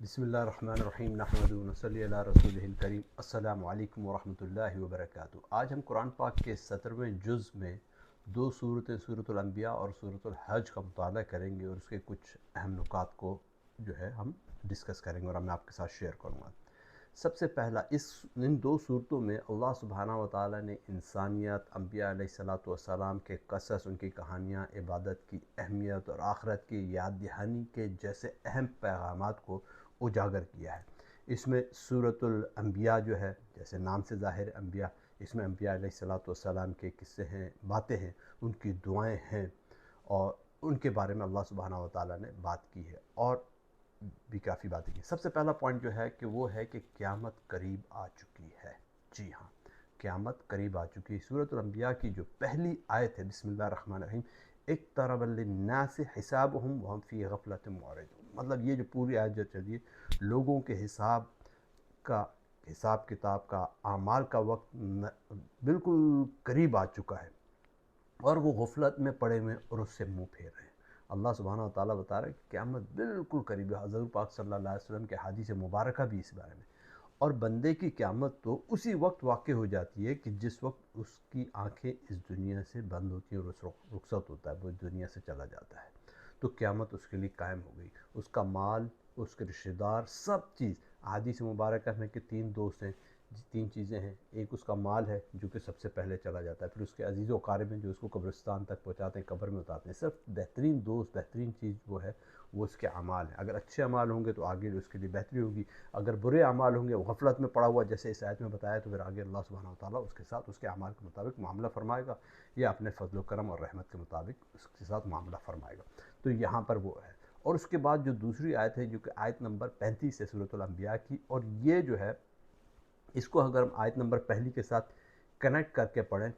بسم اللہ الرحمن الرحیم نحمدہ و نصلی علی رسولہ الکریم السلام علیکم ورحمۃ اللہ وبرکاتہ۔ آج ہم قرآن پاک کے 17ویں جز میں دو صورتیں سورۃ الانبیاء اور سورۃ الحج کا مطالعہ کریں گے اور اس کے کچھ اہم نکات کو جو ہے ہم ڈسکس کریں گے اور میں آپ کے ساتھ شیئر کروں گا۔ سب سے پہلا ان دو صورتوں میں اللہ سبحانہ و تعالیٰ نے انسانیت، انبیاء علیہ الصلاۃ والسلام کے قصص، ان کی کہانیاں، عبادت کی اہمیت اور آخرت کی یاد دہانی کے جیسے اہم پیغامات کو اجاگر کیا ہے۔ اس میں سورۃ الانبیاء جو ہے، جیسے نام سے ظاہر انبیاء، اس میں انبیاء علیہ الصلاۃ والسلام کے قصے ہیں، باتیں ہیں، ان کی دعائیں ہیں اور ان کے بارے میں اللہ سبحانہ و تعالیٰ نے بات کی ہے اور بھی کافی باتیں کی۔ سب سے پہلا پوائنٹ جو ہے کہ وہ ہے کہ قیامت قریب آ چکی ہے۔ جی ہاں، قیامت قریب آ چکی ہے۔ سورۃ الانبیاء کی جو پہلی آیت ہے، بسم اللہ الرحمن الرحیم، اقترب للناس حسابهم وهم فی غفلۃ معرضون، مطلب یہ جو پوری آیت جو چلی ہے، لوگوں کے حساب کتاب کا، اعمال کا وقت بالکل قریب آ چکا ہے اور وہ غفلت میں پڑے ہوئے اور اس سے منہ پھیر رہے ہیں۔ اللہ سبحانہ و تعالیٰ بتا رہا ہے کہ قیامت بالکل قریب ہے۔ حضور پاک صلی اللہ علیہ وسلم کے حدیث مبارکہ بھی اس بارے میں، اور بندے کی قیامت تو اسی وقت واقع ہو جاتی ہے کہ جس وقت اس کی آنکھیں اس دنیا سے بند ہوتی ہیں اور اس رخصت ہوتا ہے، وہ اس دنیا سے چلا جاتا ہے، تو قیامت اس کے لیے قائم ہو گئی۔ اس کا مال، اس کے رشتہ دار، سب چیز، حدیث مبارکہ میں کہ 3 دوست ہیں، 3 چیزیں ہیں۔ ایک اس کا مال ہے جو کہ سب سے پہلے چلا جاتا ہے، پھر اس کے عزیز و اقارب ہیں جو اس کو قبرستان تک پہنچاتے ہیں، قبر میں اتارتے ہیں۔ صرف بہترین دوست، بہترین چیز وہ ہے، وہ اس کے اعمال ہیں۔ اگر اچھے اعمال ہوں گے تو آگے اس کے لیے بہتری ہوگی، اگر برے اعمال ہوں گے، وہ غفلت میں پڑا ہوا جیسے اس آیت میں بتایا، تو پھر آگے اللہ سبحانہ و تعالیٰ اس کے ساتھ اس کے اعمال کے مطابق معاملہ فرمائے گا یا اپنے فضل و کرم اور رحمت کے مطابق اس کے ساتھ معاملہ فرمائے گا۔ تو یہاں پر وہ ہے۔ اور اس کے بعد جو دوسری آیت ہے جو کہ آیت نمبر 35 ہے سورۃ الانبیاء کی، اور یہ جو ہے اس کو اگر ہم آیت نمبر پہلی کے ساتھ کنیکٹ کر کے پڑھیں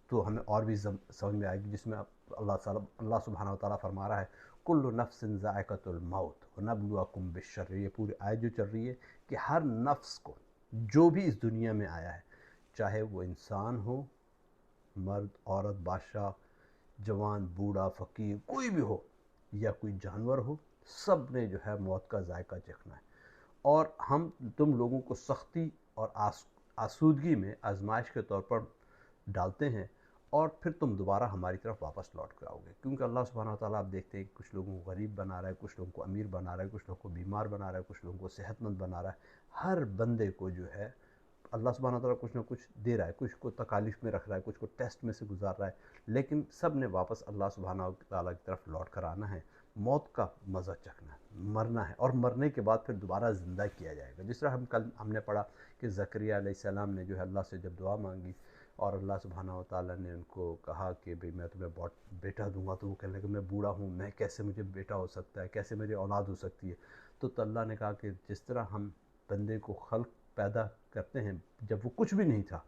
تو ہمیں اور بھی سمجھ میں آئے گی، جس میں اللہ سبحانہ و تعالیٰ فرما رہا ہے کل نفس ذائقۃ الموت ونبلوکم بالشر۔ یہ پوری آیت جو چل رہی ہے کہ ہر نفس کو، جو بھی اس دنیا میں آیا ہے، چاہے وہ انسان ہو، مرد، عورت، بادشاہ، جوان، بوڑھا، فقیر، کوئی بھی ہو، یا کوئی جانور ہو، سب نے جو ہے موت کا ذائقہ چکھنا ہے، اور ہم تم لوگوں کو سختی اور آسودگی میں آزمائش کے طور پر ڈالتے ہیں اور پھر تم دوبارہ ہماری طرف واپس لوٹ کے آؤ گے۔ کیونکہ اللہ سبحانہ و تعالیٰ آپ دیکھتے ہیں کہ کچھ لوگوں کو غریب بنا رہا ہے، کچھ لوگوں کو امیر بنا رہا ہے، کچھ لوگوں کو بیمار بنا رہا ہے، کچھ لوگوں کو صحت مند بنا رہا ہے۔ ہر بندے کو جو ہے اللہ سبحانہ و تعالیٰ کچھ نہ کچھ دے رہا ہے، کچھ کو تکالیف میں رکھ رہا ہے، کچھ کو ٹیسٹ میں سے گزار رہا ہے، لیکن سب نے واپس اللہ سبحانہ و تعالیٰ کی طرف لوٹ کر آنا ہے، موت کا مزہ چکھنا ہے، مرنا ہے، اور مرنے کے بعد پھر دوبارہ زندہ کیا جائے گا۔ جس طرح ہم نے پڑھا کہ زکریا علیہ السلام نے جو ہے اللہ سے جب دعا مانگی اور اللہ سبحانہ و تعالیٰ نے ان کو کہا کہ بھئی میں تمہیں بیٹا دوں گا، تو وہ کہنے لگے میں بوڑھا ہوں، میں کیسے مجھے بیٹا ہو سکتا ہے، کیسے میری اولاد ہو سکتی ہے؟ تو اللہ نے کہا کہ جس طرح ہم بندے کو خلق پیدا کرتے ہیں جب وہ کچھ بھی نہیں تھا،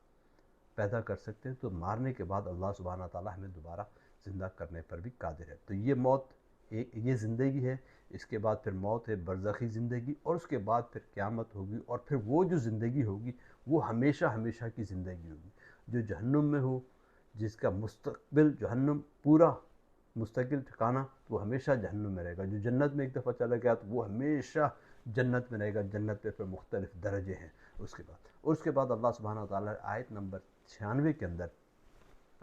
پیدا کر سکتے ہیں، تو مارنے کے بعد اللہ سبحانہ و تعالیٰ ہمیں دوبارہ زندہ کرنے پر بھی قادر ہے۔ تو یہ موت، یہ زندگی ہے، اس کے بعد پھر موت ہے، برزخی زندگی، اور اس کے بعد پھر قیامت ہوگی، اور پھر وہ جو زندگی ہوگی وہ ہمیشہ ہمیشہ کی زندگی ہوگی۔ جو جہنم میں ہو، جس کا مستقبل جہنم، پورا مستقل ٹھکانہ، وہ ہمیشہ جہنم میں رہے گا۔ جو جنت میں ایک دفعہ چلا گیا تو وہ ہمیشہ جنت میں رہے گا۔ جنت پہ پھر مختلف درجے ہیں اس کے بعد۔ اور اس کے بعد اللہ سبحانہ و تعالیٰ آیت نمبر 96 کے اندر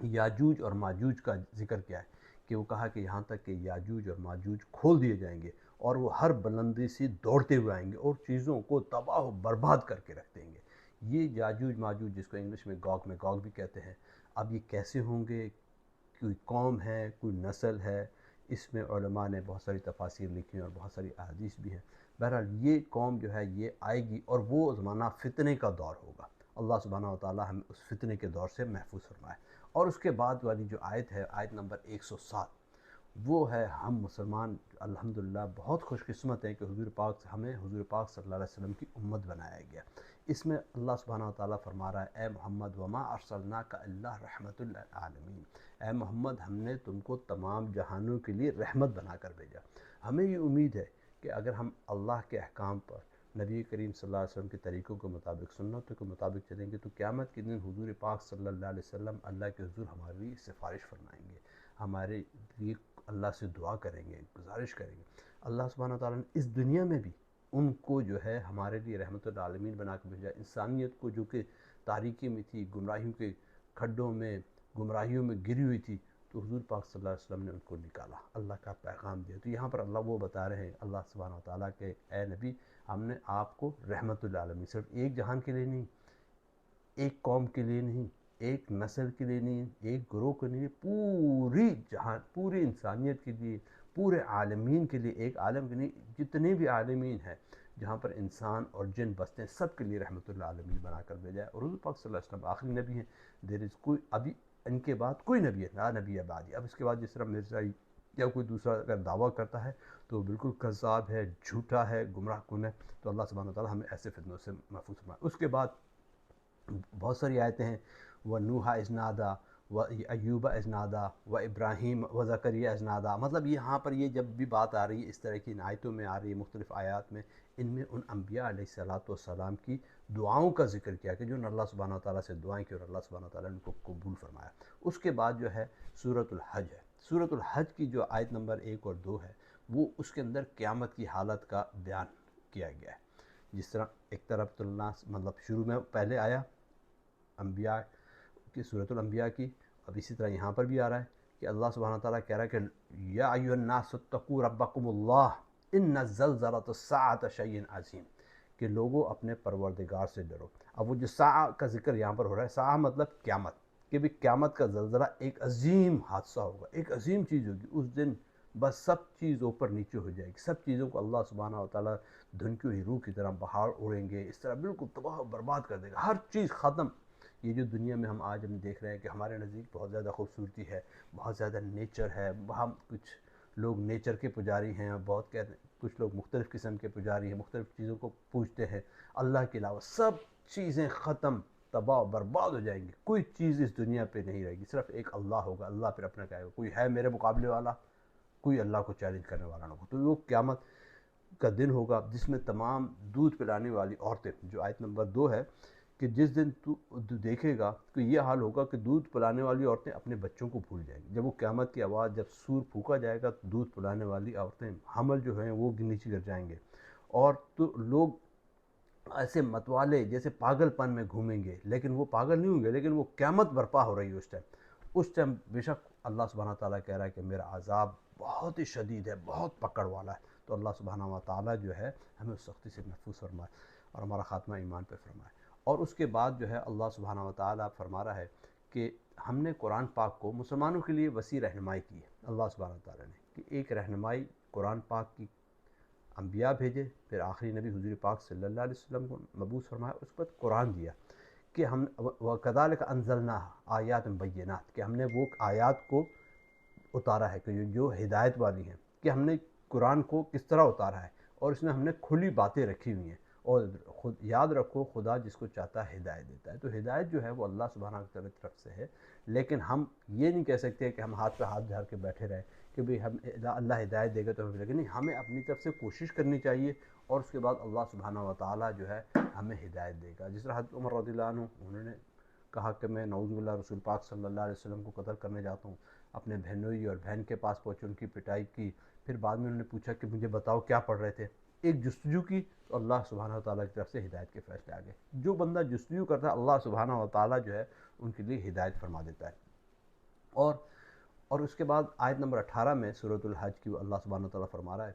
یاجوج اور ماجوج کا ذکر کیا ہے کہ وہ کہا کہ یہاں تک کہ یاجوج اور ماجوج کھول دیے جائیں گے اور وہ ہر بلندی سے دوڑتے ہوئے آئیں گے اور چیزوں کو تباہ و برباد کر کے رکھ دیں گے۔ یہ یاجوج ماجوج، جس کو انگلش میں گوگ بھی کہتے ہیں، اب یہ کیسے ہوں گے؟ کوئی قوم ہے، کوئی نسل ہے؟ اس میں علماء نے بہت ساری تفاسیر لکھی ہیں اور بہت ساری احادیث بھی ہیں۔ بہرحال یہ قوم جو ہے یہ آئے گی اور وہ زمانہ فتنے کا دور ہوگا۔ اللہ سبحانہ و تعالیٰ ہمیں اس فتنے کے دور سے محفوظ فرمائے۔ اور اس کے بعد والی جو آیت ہے، آیت نمبر 107، وہ ہے ہم مسلمان الحمدللہ بہت خوش قسمت ہیں کہ ہمیں حضور پاک صلی اللہ علیہ وسلم کی امت بنایا گیا۔ اس میں اللہ سبحانہ و تعالیٰ فرما رہا ہے اے محمد وما ارسلناک الا رحمۃ للعالمین، اے محمد ہم نے تم کو تمام جہانوں کے لیے رحمت بنا کر بھیجا۔ ہمیں یہ امید ہے کہ اگر ہم اللہ کے احکام پر، نبی کریم صلی اللہ علیہ وسلم کے طریقوں کے مطابق، سنتوں کے مطابق چلیں گے تو قیامت کے دن حضور پاک صلی اللہ علیہ وسلم اللہ کے حضور ہمارے لیے سفارش فرمائیں گے، ہمارے لیے اللہ سے دعا کریں گے، گزارش کریں گے۔ اللہ سبحانہ و تعالیٰ نے اس دنیا میں بھی ان کو جو ہے ہمارے لیے رحمت العالمین بنا کے بھیجا. انسانیت کو جو کہ تاریکی میں تھی، گمراہیوں کے کھڈوں میں، گمراہیوں میں گری ہوئی تھی، تو حضور پاک صلی اللہ علیہ وسلم نے ان کو نکالا، اللہ کا پیغام دیا. تو یہاں پر اللہ وہ بتا رہے ہیں، اللہ سبحانہ وتعالیٰ کے اے نبی، ہم نے آپ کو رحمت العالمین، صرف ایک جہان کے لیے نہیں، ایک قوم کے لیے نہیں، ایک نسل کے لیے نہیں، ایک گروہ کے لیے، پوری جہان، پوری انسانیت کے لیے، پورے عالمین کے لیے، ایک عالم کے لیے، جتنے بھی عالمین ہیں جہاں پر انسان اور جن بستے ہیں، سب کے لیے رحمت العالمین بنا کر بھیجا ہے. اور حضور پاک صلی اللہ علیہ وسلم آخری نبی ہیں. دیر از کوئی ابھی ان کے بعد کوئی نبی ہے، لا نبی بعدی. اب اس کے بعد جس طرح مرزائی یا کوئی دوسرا اگر دعویٰ کرتا ہے تو وہ بالکل کذاب ہے، جھوٹا ہے، گمراہ کن ہے. تو اللہ سبحانہ وتعالیٰ ہمیں ایسے فتنوں سے محفوظ فرمائے. اس کے بعد بہت ساری آیتیں ہیں، و نوحا اذنادا، و ایوب اذنادا، و ابراہیم و زکریہ اذنادا. مطلب یہاں پر یہ جب بھی بات آ رہی ہے اس طرح کی، ان آیتوں میں آ رہی ہے، مختلف آیات میں، ان میں ان انبیاء علیہ السلام کی دعاؤں کا ذکر کیا کہ جو نے اللہ سبحانہ تعالیٰ سے دعائیں کی اور اللہ سبحانہ تعالیٰ نے ان کو قبول فرمایا. اس کے بعد جو ہے سورۃ الحج ہے. سورۃ الحج کی جو آیت نمبر 1 اور 2 ہے، وہ اس کے اندر قیامت کی حالت کا بیان کیا گیا ہے. جس طرح ایک طرف الناس، مطلب شروع میں پہلے آیا انبیاء کی، سورۃ الانبیاء کی. اب اسی طرح یہاں پر بھی آ رہا ہے کہ اللہ سبحانہ تعالیٰ کہہ رہا ہے کہ یا ایھا الناس اتقوا ربکم اللہ ان زلزلۃ الساعۃ شیء عظیم، کہ لوگوں اپنے پروردگار سے ڈرو. اب وہ جو ساعہ کا ذکر یہاں پر ہو رہا ہے، ساعہ مطلب قیامت، کہ بھی قیامت کا زلزلہ ایک عظیم حادثہ ہوگا، ایک عظیم چیز ہوگی. اس دن بس سب چیز اوپر نیچے ہو جائے گی، سب چیزوں کو اللہ سبحانہ وتعالیٰ دھنکی ہوئی روح کی طرح پہاڑ اڑیں گے، اس طرح بالکل تباہ و برباد کر دے گا، ہر چیز ختم. یہ جو دنیا میں ہم دیکھ رہے ہیں کہ ہمارے نزدیک بہت زیادہ خوبصورتی ہے، بہت زیادہ نیچر ہے، ہم کچھ لوگ نیچر کے پجاری ہیں، بہت کہتے ہیں کچھ لوگ مختلف قسم کے پجاری ہیں، مختلف چیزوں کو پوجتے ہیں اللہ کے علاوہ. سب چیزیں ختم، تباہ و برباد ہو جائیں گی، کوئی چیز اس دنیا پہ نہیں رہے گی، صرف ایک اللہ ہوگا. اللہ پھر اپنا کہے گا کوئی ہے میرے مقابلے والا، کوئی اللہ کو چیلنج کرنے والا نہ ہو. تو وہ قیامت کا دن ہوگا جس میں تمام دودھ پلانے والی عورتیں، جو آیت نمبر 2 ہے، کہ جس دن تو دیکھے گا کہ یہ حال ہوگا کہ دودھ پلانے والی عورتیں اپنے بچوں کو بھول جائیں گی. جب وہ قیامت کی آواز، جب سور پھونکا جائے گا تو دودھ پلانے والی عورتیں، حمل جو ہیں وہ نیچے گر جائیں گے، اور تو لوگ ایسے متوالے جیسے پاگل پن میں گھومیں گے، لیکن وہ پاگل نہیں ہوں گے، لیکن وہ قیامت برپا ہو رہی ہے اس ٹائم بے شک اللہ سبحانہ تعالیٰ کہہ رہا ہے کہ میرا عذاب بہت ہی شدید ہے، بہت پکڑ والا ہے. تو اللہ سبحانہ وتعالیٰ جو ہے ہمیں اس سختی سے محفوظ فرمائے اور ہمارا خاتمہ ایمان پہ فرمائے. اور اس کے بعد جو ہے اللہ سبحانہ وتعالیٰ فرما رہا ہے کہ ہم نے قرآن پاک کو مسلمانوں کے لیے وسیع رہنمائی کی ہے. اللہ سبحانہ تعالیٰ نے کہ ایک رہنمائی قرآن پاک کی، انبیاء بھیجے، پھر آخری نبی حضور پاک صلی اللہ علیہ وسلم کو مبعوث فرمایا، اس کے بعد قرآن دیا کہ ہم وَكَذَلِكَ أَنزَلْنَاهَا آیات بینات، کہ ہم نے وہ آیات کو اتارا ہے کہ جو ہدایت والی ہیں، کہ ہم نے قرآن کو کس طرح اتارا ہے، اور اس میں ہم نے کھلی باتیں رکھی ہوئی ہیں. اور خود یاد رکھو، خدا جس کو چاہتا ہے ہدایت دیتا ہے. تو ہدایت جو ہے وہ اللہ سبحانہ کی طرف سے ہے، لیکن ہم یہ نہیں کہہ سکتے کہ ہم ہاتھ پہ ہاتھ دھر کے بیٹھے رہیں کہ بھئی ہم اللہ ہدایت دے گا تو ہمیں ملے گا. نہیں، ہمیں اپنی طرف سے کوشش کرنی چاہیے، اور اس کے بعد اللہ سبحانہ وتعالیٰ جو ہے ہمیں ہدایت دے گا. جس طرح حضرت عمر رضی اللہ عنہ، انہوں نے کہا کہ میں نعوذ باللہ رسول پاک صلی اللہ علیہ وسلم کو قتل کرنے جاتا ہوں. اپنے بہنوئی اور بہن کے پاس پہنچے، ان کی پٹائی کی. پھر بعد میں انہوں نے پوچھا کہ مجھے بتاؤ کیا پڑھ رہے تھے. ایک جستجو کی تو اللہ سبحانہ وتعالیٰ کی طرف سے ہدایت کے فیصلے آ گئے. جو بندہ جستجو کرتا ہے اللہ سبحانہ وتعالیٰ جو ہے ان کے لیے ہدایت فرما دیتا ہے. اور اس کے بعد آیت نمبر 18 میں سورۃ الحج کی اللہ سبحانہ وتعالیٰ فرما رہا ہے،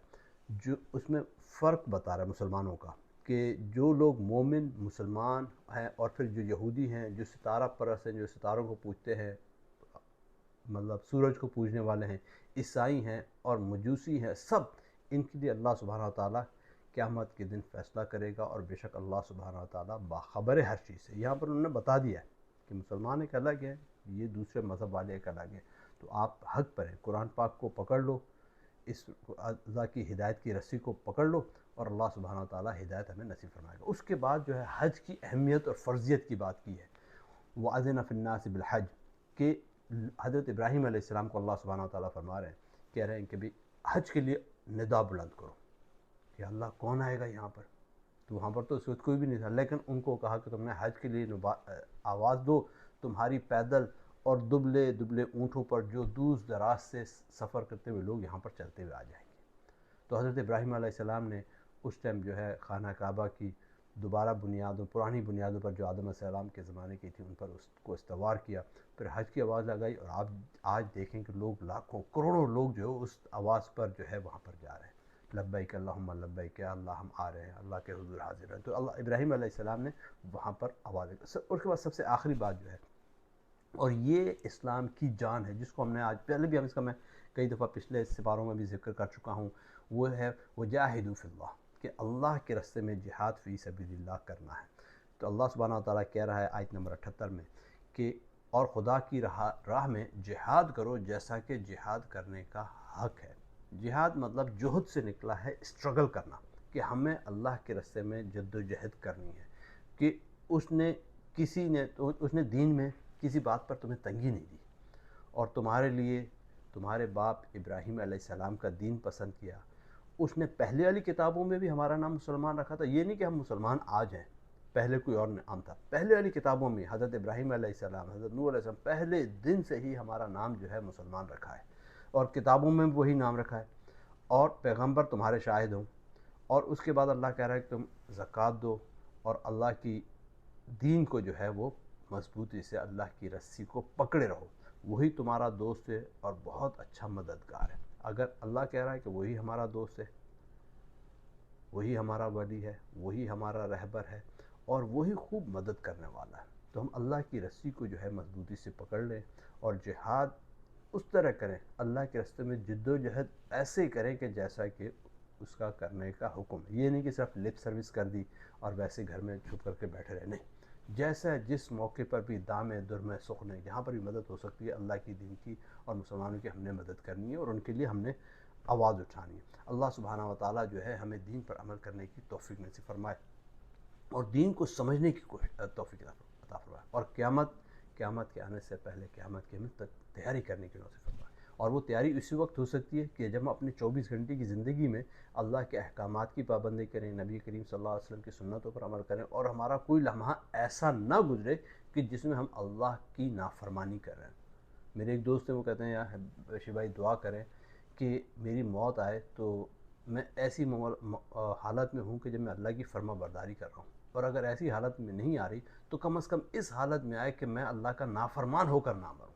جو اس میں فرق بتا رہا ہے مسلمانوں کا، کہ جو لوگ مومن مسلمان ہیں اور پھر جو یہودی ہیں، جو ستارہ پرست ہیں، جو ستاروں کو پوجتے ہیں، مطلب سورج کو پوجنے والے ہیں، عیسائی ہیں اور مجوسی ہیں، سب ان کے لیے اللہ سبحانہ وتعالیٰ قیامت کے دن فیصلہ کرے گا. اور بے شک اللہ سبحانہ وتعالیٰ باخبر ہے ہر چیز سے. یہاں پر انہوں نے بتا دیا ہے کہ مسلمان ایک الگ ہے، یہ دوسرے مذہب والے ایک الگ ہیں. تو آپ حق پر ہیں، قرآن پاک کو پکڑ لو، اس اللہ کی ہدایت کی رسی کو پکڑ لو، اور اللہ سبحانہ وتعالیٰ ہدایت ہمیں نصیب فرمائے گا. اس کے بعد جو ہے حج کی اہمیت اور فرضیت کی بات کی ہے. وَأَذِنَ فِي النَّاسِ بِالْحَجِّ، کہ حضرت ابراہیم علیہ السلام کو اللہ سبحانہ وتعالیٰ فرما رہے ہیں، کہہ رہے ہیں کہ بھی حج کے لیے ندا بلند کرو کہ اللہ کون آئے گا یہاں پر. تو وہاں پر تو اس وقت کوئی بھی نہیں تھا، لیکن ان کو کہا کہ تم نے حج کے لیے آواز دو، تمہاری پیدل اور دبلے دبلے اونٹوں پر جو دور دراز سے سفر کرتے ہوئے لوگ یہاں پر چلتے ہوئے آ جائیں گے. تو حضرت ابراہیم علیہ السلام نے اس ٹائم جو ہے خانہ کعبہ کی دوبارہ بنیادوں پرانی بنیادوں پر جو آدم علیہ السلام کے زمانے کی تھی ان پر اس کو استوار کیا، پھر حج کی آواز لگائی، اور آپ آج دیکھیں کہ لوگ لاکھوں کروڑوں لوگ جو ہے اس آواز پر جو ہے وہاں پر جا رہے ہیں، لبیک اللہم لبیک، یا اللہ ہم آ رہے ہیں، اللہ کے حضور حاضر ہیں۔ تو اللہ ابراہیم علیہ السلام نے وہاں پر آواز اس کے بعد سب سے آخری بات جو ہے، اور یہ اسلام کی جان ہے جس کو ہم نے آج پہلے بھی ہم اس کا میں کئی دفعہ پچھلے سپاروں میں بھی ذکر کر چکا ہوں، وہ ہے وجاہدوا فی اللہ، کہ اللہ کے راستے میں جہاد فی سبیل اللہ کرنا ہے۔ تو اللہ سبحانہ و تعالیٰ کہہ رہا ہے آیت نمبر 78 میں کہ اور خدا کی راہ میں جہاد کرو جیسا کہ جہاد کرنے کا حق ہے۔ جہاد مطلب جہد سے نکلا ہے، اسٹرگل کرنا، کہ ہمیں اللہ کے راستے میں جد و جہد کرنی ہے، کہ اس نے دین میں کسی بات پر تمہیں تنگی نہیں دی، اور تمہارے لیے تمہارے باپ ابراہیم علیہ السلام کا دین پسند کیا۔ اس نے پہلے والی کتابوں میں بھی ہمارا نام مسلمان رکھا تھا، یہ نہیں کہ ہم مسلمان آج ہیں، پہلے کوئی اور نام تھا، پہلے والی کتابوں میں حضرت ابراہیم علیہ السلام، حضرت نوح علیہ السلام، پہلے دن سے ہی ہمارا نام جو ہے مسلمان رکھا ہے، اور کتابوں میں وہی نام رکھا ہے، اور پیغمبر تمہارے شاہد ہوں۔ اور اس کے بعد اللہ کہہ رہا ہے کہ تم زکوٰۃ دو، اور اللہ کی دین کو جو ہے وہ مضبوطی سے اللہ کی رسی کو پکڑے رہو، وہی تمہارا دوست ہے اور بہت اچھا مددگار ہے۔ اگر اللہ کہہ رہا ہے کہ وہی ہمارا دوست ہے، وہی ہمارا ولی ہے، وہی ہمارا رہبر ہے، اور وہی خوب مدد کرنے والا ہے، تو ہم اللہ کی رسی کو جو ہے مضبوطی سے پکڑ لیں، اور جہاد اس طرح کریں، اللہ کے راستے میں جد و جہد ایسے کریں کہ جیسا کہ اس کا کرنے کا حکم ہے۔ یہ نہیں کہ صرف لپ سروس کر دی اور ویسے گھر میں چھپ کر کے بیٹھے رہے، نہیں، جیسا جس موقع پر بھی دامے درمے سخنے جہاں پر بھی مدد ہو سکتی ہے اللہ کی دین کی اور مسلمانوں کی ہم نے مدد کرنی ہے، اور ان کے لیے ہم نے آواز اٹھانی ہے۔ اللہ سبحانہ و تعالیٰ جو ہے ہمیں دین پر عمل کرنے کی توفیق نصیب فرمائے، اور دین کو سمجھنے کی توفیق عطا فرمائے، اور قیامت کے آنے سے پہلے قیامت کے تک تیاری کرنے کی نصیب فرمائے۔ اور وہ تیاری اسی وقت ہو سکتی ہے کہ جب ہم اپنے 24 گھنٹے کی زندگی میں اللہ کے احکامات کی پابندی کریں، نبی کریم صلی اللہ علیہ وسلم کی سنتوں پر عمل کریں، اور ہمارا کوئی لمحہ ایسا نہ گزرے کہ جس میں ہم اللہ کی نافرمانی کر رہے ہیں۔ میرے ایک دوست ہیں، وہ کہتے ہیں یار بشیر بھائی دعا کریں کہ میری موت آئے تو میں ایسی حالت میں ہوں کہ جب میں اللہ کی فرما برداری کر رہا ہوں، اور اگر ایسی حالت میں نہیں آ رہی تو کم از کم اس حالت میں آئے کہ میں اللہ کا نافرمان ہو کر نہ مروں،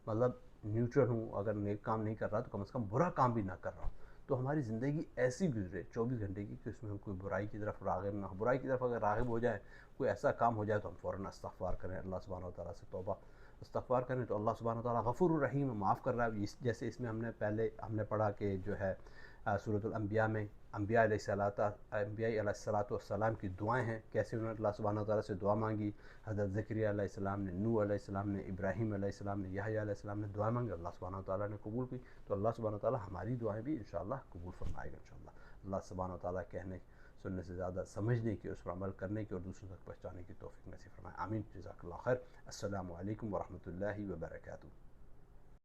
مطلب نیوٹرل ہوں، اگر نیک کام نہیں کر رہا تو کم از کم برا کام بھی نہ کر رہا ہوں، تو ہماری زندگی ایسی گزرے 24 گھنٹے کی کہ اس میں ہم کوئی برائی کی طرف راغب نہ ہو۔ برائی کی طرف اگر راغب ہو جائے، کوئی ایسا کام ہو جائے، تو ہم فوراً استغفار کریں، اللہ سبحانہ و تعالیٰ سے توبہ استغفار کریں، تو اللہ سبحانہ و تعالیٰ غفور الرحیم معاف کر رہا ہے۔ جیسے اس میں ہم نے پڑھا کہ جو ہے سورۃ الانبیاء میں انبیاء علیہ الصلاۃ والسلام کی دعائیں ہیں، کیسے انہوں نے اللہ سبحانہ و تعالیٰ سے دعا مانگی۔ حضرت زکریا علیہ السلام نے، نوح علیہ السلام نے، ابراہیم علیہ السلام نے، یحییٰ علیہ السلام نے دعائیں مانگی، اللہ سبحانہ و تعالیٰ نے قبول کی، تو اللہ سبحانہ و تعالیٰ ہماری دعائیں بھی انشاءاللہ قبول فرمائے گا انشاءاللہ۔ اللہ سبحانہ و تعالیٰ کہنے سننے سے زیادہ سمجھنے کی، اس پر عمل کرنے کی اور دوسروں تک پہنچانے کی توفیق نصیب فرمائے، آمین۔ جزاک اللہ خیر۔ السلام علیکم ورحمۃ اللہ وبرکاتہ۔